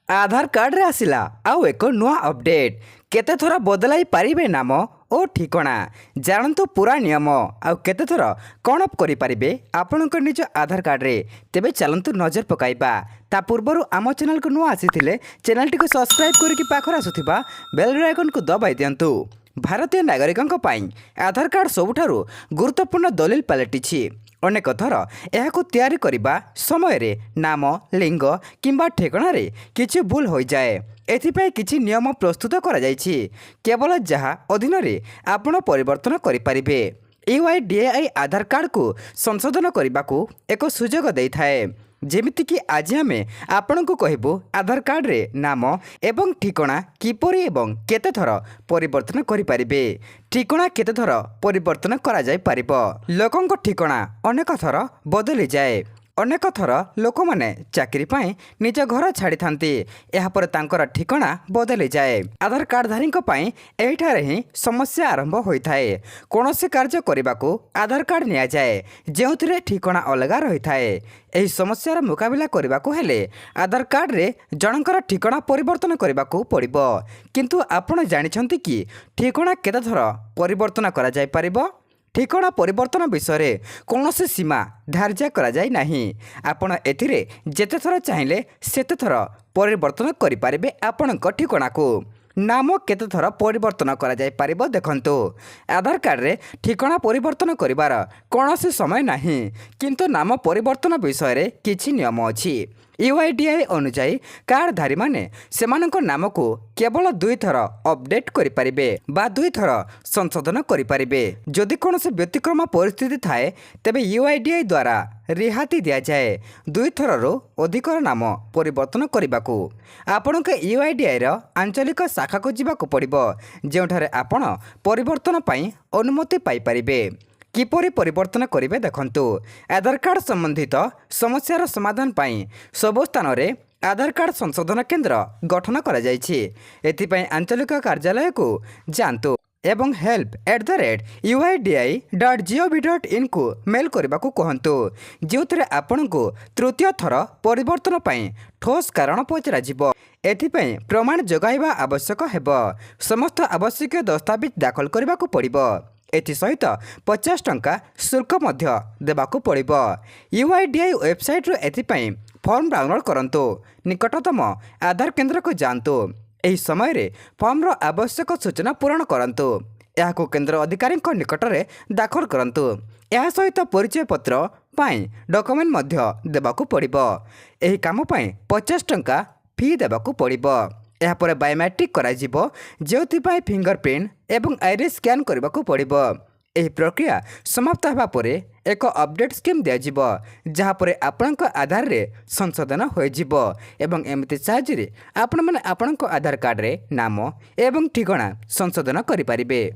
आधार card रे आसिला आउ एक नुआ अपडेट केते थोरा बदलाई पारिबे नाम ओ ठिकणा जानतु पूरा नियम आउ केते थोर कौन अप करि पारिबे आपनक निज आधार कार्ड रे तेबे चलंतु नजर पकाइबा ता पूर्वरु आम चैनल को नुआ आसीथिले चैनल टी को सब्सक्राइब करके पाखर आसुथिबा बेल आइकन को दबाई दियंतु। भारतीय नागरिकों पाई आधार कार्ड सबुठारु गुरुत्वपूर्ण दलिल पलटिछि। अनेक थर यह तैयारी करने समय नाम लिंग किंबा ठेकणार किछि भूल हो जाए एथिपाई किछि नियम प्रस्तुत करा जायछि केवल जहाँ अधीन आपण परिवर्तन करें। यूआईडीएआई आधार कार्ड को संशोधन करने को एक सुजोग दे थाए जेमितिकी आज आम आपण को कहबू आधार कार्ड रे नाम एवं ठिकणा किपरि एवं केते थर परिवर्तन करिपारिबे ठिकणा केते थर परिवर्तन करा जाय पारिबो। लोकंक ठिकणा अनेक थर बदली जाए अनेक थर लोक माने चाकरी पाए निज घर छाड़ी थांती यापर तांकर ठिकणा बदली जाए। आधार कार्डधारी एठारे ही समस्या आरंभ होता है। कौनसी कार्य करने को आधार कार्ड नि जाए जो ठिकणा अलग रही थाए। यही समस्यार मुकाबला करने को हेले आधार कार्ड रे जनकर ठिकणा परिवर्तन करने को पड़िबो। किंतु आपण जानिछंती कि ठिकणा केते थर परिवर्तन करा जाय पारिबो। ठिकणा परिवर्तन विषय कौन सीमा धार्य करा जाय नाही। आपण एथिरे जेते थर चाहिए सेते थर परिवर्तन करें आपणक ठिकणा को नाम केते थर परिवर्तन करा जाय पारिबो। देखंतु आधार कार्ड रे ठिकणा परिवर्तन करिवार कौनसी समय नाही किंतु नाम परिवर्तन विषय किछि नियम अछि। यूआईडीआई अनुसार कार्डधारी माने सेमानक नाम को केवल 2 थर अपडेट करें बा 2 थर संशोधन करें। जदि कौन से व्यतिक्रम परिस्थिति थाए तेबे यूआईडीआई द्वारा रिहाती दिया जाए 2 थररो अधिक नाम परिवर्तन करने को। आपण के यूआईडीआई आंचलिक शाखा को जीवाक पड़िबो जेउठारे आपण परिवर्तन पाई अनुमति पाई परिबे। किपरि परिवर्तन करेंगे देखंतु आधार कार्ड संबंधित समस्यार समाधान पाई सब स्थान रे आधार कार्ड संशोधन केंद्र गठन करा जायछि। एथिपाई आंचलिक कार्यालय को जानतु एवं help@uidi.gov.in को मेल करने को कहतु जो आपण को तृतीय थर परिवर्तन पाई ठोस कारण पचरा जीवो। एथिपाई प्रमाण जगाइबा आवश्यक हेबो। समस्त आवश्यक दस्तावेज दाखल करने को पड़िबो। एसहित 50 टंका शुल्क देवाकू पड़िबो। यूआईडीआई वेबसाइट रो एथिपाई फॉर्म डाउनलोड करंतु निकटतम आधार केंद्र को जानतु एही समय रे फॉर्म रो आवश्यक सूचना पूरण करंतु याको केंद्र अधिकारी निकट रे दाखल करंतु। या सहित परिचय पत्र पाई डॉक्यूमेंट देवाकू पड़िबो। एही काम पाई 50 टंका फी देवाकू पड़िबो। यापर बायोमेट्रिक करा जिवो जोथिपाई फिंगरप्रिंट एवं आइरिस स्कैन करने को पड़िबो। एही प्रक्रिया समाप्त होगा परे एक अपडेट स्कीम दिया जिवो जहाँ पर आपणक आधार रे संशोधन हो जिवो एवं एमती साहाय्य आपण माने आपणक आधार कार्ड रे नाम एवं ठिकणा संशोधन करि पारिबे।